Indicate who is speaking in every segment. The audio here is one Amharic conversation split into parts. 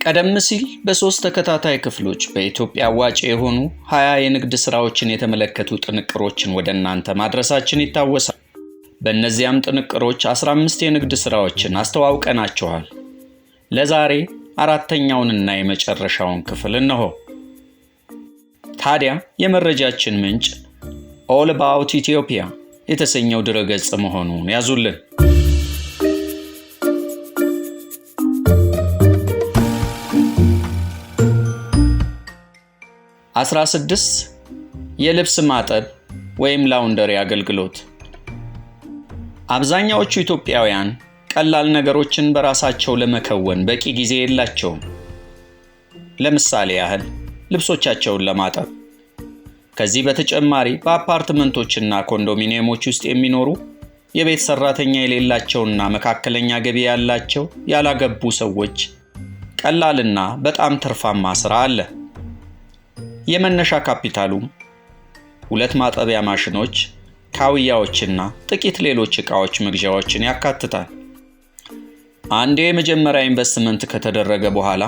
Speaker 1: ቀደም ሲል በ3 ተከታታይ ክፍሎች በኢትዮጵያ አዋጭ የሆኑ 20 የንግድ ስራዎችን የተመለከቱ ጥንቅሮችን ወደ እናንተ ማድረሳችን ይታወሳል። በእነዚያም ጥንቅሮች 15 የንግድ ስራዎችን አስተዋውቀናችኋል። ለዛሬ አራተኛውንና የመጨረሻውን ክፍል እነሆ። ታዲያ የመረጃችን ምንጭ All About Ethiopia የተሰኘው ድረገጽ መሆኑን ያዙልን። 16 የልብስ ማጠብ ወይም ላውንደሪ አገልግሎት። አብዛኛዎቹ ኢትዮጵያውያን ቀላል ነገሮችን በራሳቸው ለመከወን በቂ ጊዜ የላቸውም። ለምሳሌ ያህል ልብሶቻቸውን ለማጠብ። ከዚህ በተጨማሪ በአፓርትመንቶችና ኮንዶሚኒየሞች ውስጥ የሚኖሩ የቤት ሰራተኛ የሌላቸውና መካከለኛ ገቢ ያላቸው ያላገቡ ሰዎች ቀላልና በጣም ትርፋማ ስራ አለ። የመነሻ ካፒታሉም 2 ማጠቢያ ማሽኖች፣ ካውያዎችና ጥቂት ሌሎች ዕቃዎች መግዣዎችን ያካትታል። አንዴ የመጀመሪያ ኢንቨስትመንት ከተደረገ በኋላ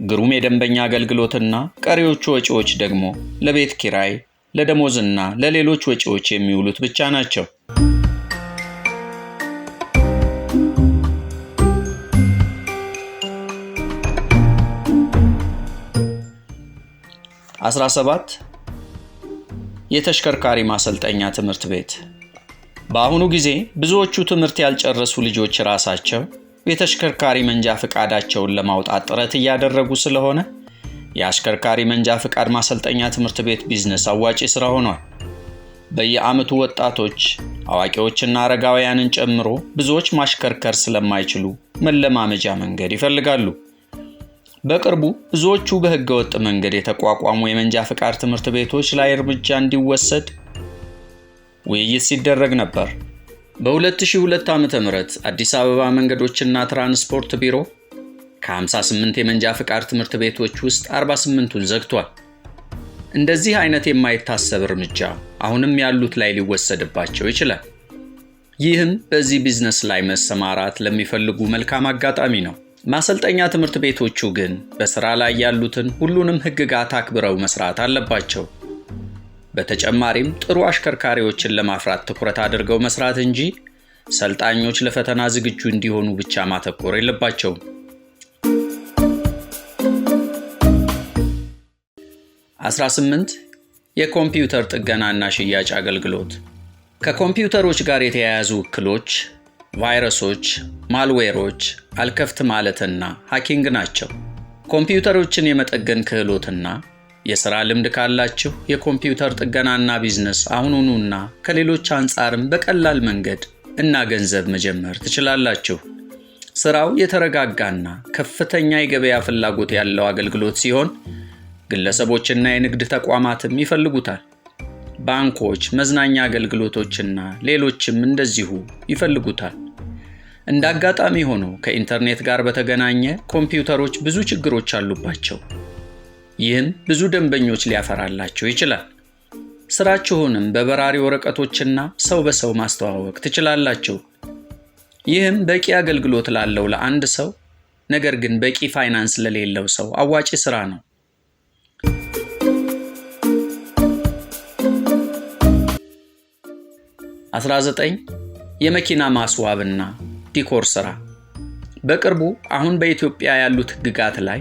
Speaker 1: ግሩም የደንበኛ አገልግሎትና ቀሪዎቹ ወጪዎች ደግሞ ለቤት ኪራይ፣ ለደሞዝና ለሌሎች ወጪዎች የሚውሉት ብቻ ናቸው። 17 የተሽከርካሪ ማሰልጠኛ ትምህርት ቤት። በአሁኑ ጊዜ ብዙዎቹ ትምህርት ያልጨረሱ ልጆች ራሳቸው የተሽከርካሪ መንጃ ፈቃዳቸውን ለማውጣት ጥረት እያደረጉ ስለሆነ የአሽከርካሪ መንጃ ፈቃድ ማሰልጠኛ ትምህርት ቤት ቢዝነስ አዋጪ ስራ ሆኗል። በየዓመቱ ወጣቶች፣ አዋቂዎችና አረጋውያንን ጨምሮ ብዙዎች ማሽከርከር ስለማይችሉ መለማመጃ መንገድ ይፈልጋሉ። በቅርቡ ብዙዎቹ በህገወጥ መንገድ የተቋቋሙ የመንጃ ፈቃድ ትምህርት ቤቶች ላይ እርምጃ እንዲወሰድ ውይይት ሲደረግ ነበር። በ2002 ዓ.ም አዲስ አበባ መንገዶችና ትራንስፖርት ቢሮ ከ58 የመንጃ ፈቃድ ትምህርት ቤቶች ውስጥ 48ቱን ዘግቷል። እንደዚህ አይነት የማይታሰብ እርምጃ አሁንም ያሉት ላይ ሊወሰድባቸው ይችላል። ይህም በዚህ ቢዝነስ ላይ መሰማራት ለሚፈልጉ መልካም አጋጣሚ ነው። ማሰልጠኛ ትምህርት ቤቶቹ ግን በስራ ላይ ያሉትን ሁሉንም ህግጋት አክብረው መስራት አለባቸው። በተጨማሪም ጥሩ አሽከርካሪዎችን ለማፍራት ትኩረት አድርገው መስራት እንጂ ሰልጣኞች ለፈተና ዝግጁ እንዲሆኑ ብቻ ማተኮር የለባቸውም። 18 የኮምፒውተር ጥገናና ሽያጭ አገልግሎት። ከኮምፒውተሮች ጋር የተያያዙ እክሎች ቫይረሶች፣ ማልዌሮች፣ አልከፍት ማለትና ሃኪንግ ናቸው። ኮምፒውተሮችን የመጠገን ክህሎትና የሥራ ልምድ ካላችሁ የኮምፒውተር ጥገናና ቢዝነስ አሁኑኑና ከሌሎች አንጻርም በቀላል መንገድ እና ገንዘብ መጀመር ትችላላችሁ። ስራው የተረጋጋና ከፍተኛ የገበያ ፍላጎት ያለው አገልግሎት ሲሆን ግለሰቦችና የንግድ ተቋማትም ይፈልጉታል። ባንኮች፣ መዝናኛ አገልግሎቶችና ሌሎችም እንደዚሁ ይፈልጉታል። እንደ አጋጣሚ ሆኖ ከኢንተርኔት ጋር በተገናኘ ኮምፒውተሮች ብዙ ችግሮች አሉባቸው። ይህም ብዙ ደንበኞች ሊያፈራላቸው ይችላል። ስራችሁንም በበራሪ ወረቀቶችና ሰው በሰው ማስተዋወቅ ትችላላችሁ። ይህም በቂ አገልግሎት ላለው ለአንድ ሰው፣ ነገር ግን በቂ ፋይናንስ ለሌለው ሰው አዋጪ ስራ ነው። 19 የመኪና ማስዋብና ዲኮር ስራ። በቅርቡ አሁን በኢትዮጵያ ያሉት ህግጋት ላይ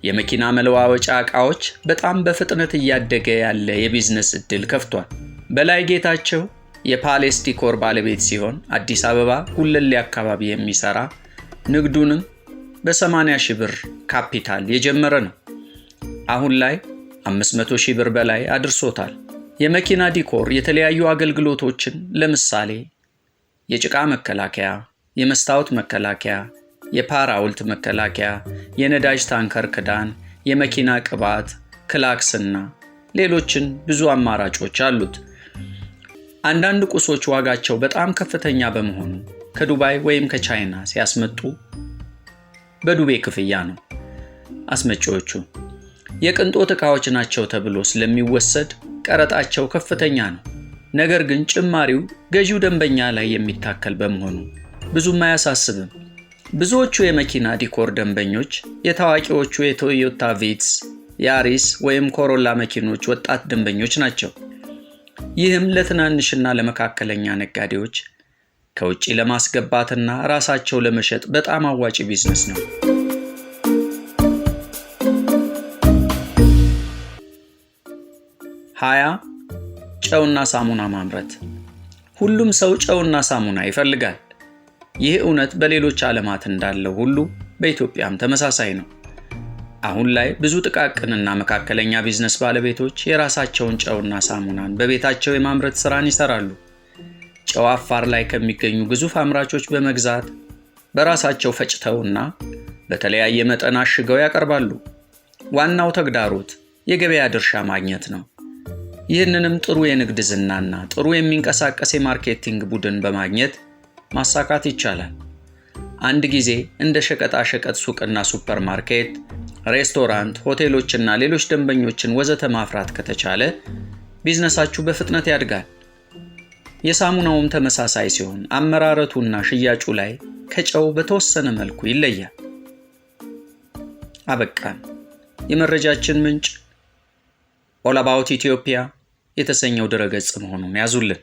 Speaker 1: የመኪና መለዋወጫ ዕቃዎች በጣም በፍጥነት እያደገ ያለ የቢዝነስ እድል ከፍቷል። በላይ ጌታቸው የፓሌስ ዲኮር ባለቤት ሲሆን አዲስ አበባ ጉለሌ አካባቢ የሚሰራ ንግዱንም በ80,000 ብር ካፒታል የጀመረ ነው። አሁን ላይ 500,000 ብር በላይ አድርሶታል። የመኪና ዲኮር የተለያዩ አገልግሎቶችን ለምሳሌ የጭቃ መከላከያ፣ የመስታወት መከላከያ፣ የፓራውልት መከላከያ፣ የነዳጅ ታንከር ክዳን፣ የመኪና ቅባት፣ ክላክስና ሌሎችን ብዙ አማራጮች አሉት። አንዳንድ ቁሶች ዋጋቸው በጣም ከፍተኛ በመሆኑ ከዱባይ ወይም ከቻይና ሲያስመጡ በዱቤ ክፍያ ነው። አስመጪዎቹ የቅንጦት ዕቃዎች ናቸው ተብሎ ስለሚወሰድ ቀረጣቸው ከፍተኛ ነው። ነገር ግን ጭማሪው ገዢው ደንበኛ ላይ የሚታከል በመሆኑ ብዙም አያሳስብም። ብዙዎቹ የመኪና ዲኮር ደንበኞች የታዋቂዎቹ የቶዮታ ቪትስ፣ ያሪስ ወይም ኮሮላ መኪኖች ወጣት ደንበኞች ናቸው። ይህም ለትናንሽና ለመካከለኛ ነጋዴዎች ከውጪ ለማስገባትና ራሳቸው ለመሸጥ በጣም አዋጪ ቢዝነስ ነው። 20 ጨውና ሳሙና ማምረት። ሁሉም ሰው ጨውና ሳሙና ይፈልጋል። ይህ እውነት በሌሎች ዓለማት እንዳለው ሁሉ በኢትዮጵያም ተመሳሳይ ነው። አሁን ላይ ብዙ ጥቃቅንና መካከለኛ ቢዝነስ ባለቤቶች የራሳቸውን ጨውና ሳሙናን በቤታቸው የማምረት ስራን ይሰራሉ። ጨው አፋር ላይ ከሚገኙ ግዙፍ አምራቾች በመግዛት በራሳቸው ፈጭተውና በተለያየ መጠን አሽገው ያቀርባሉ። ዋናው ተግዳሮት የገበያ ድርሻ ማግኘት ነው። ይህንንም ጥሩ የንግድ ዝናና ጥሩ የሚንቀሳቀስ የማርኬቲንግ ቡድን በማግኘት ማሳካት ይቻላል። አንድ ጊዜ እንደ ሸቀጣ ሸቀጥ ሱቅና ሱፐርማርኬት፣ ሬስቶራንት፣ ሆቴሎችና ሌሎች ደንበኞችን ወዘተ ማፍራት ከተቻለ ቢዝነሳችሁ በፍጥነት ያድጋል። የሳሙናውም ተመሳሳይ ሲሆን አመራረቱና ሽያጩ ላይ ከጨው በተወሰነ መልኩ ይለያል። አበቃን። የመረጃችን ምንጭ ኦል አባውት ኢትዮጵያ የተሰኘው ድረገጽ መሆኑን ያዙልን።